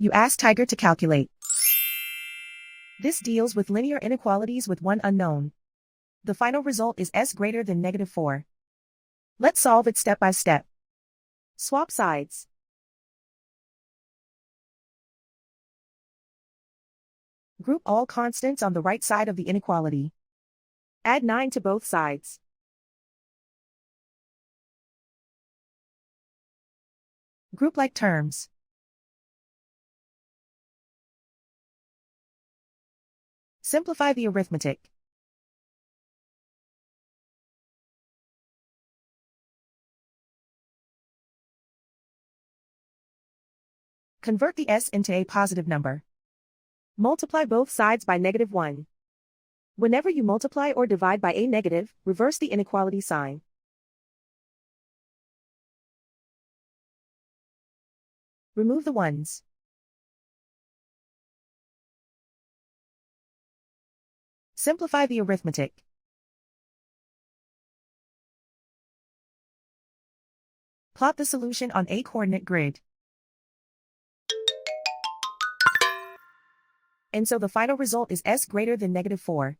You ask Tiger to calculate. This deals with linear inequalities with one unknown. The final result is s greater than -4. Let's solve it step by step. Swap sides. Group all constants on the right side of the inequality. Add 9 to both sides. Group like terms. Simplify the arithmetic. Convert the s into a positive number. Multiply both sides by -1. Whenever you multiply or divide by a negative, reverse the inequality sign. Remove the ones. Simplify the arithmetic. Plot the solution on a coordinate grid. And so the final result is s greater than -4.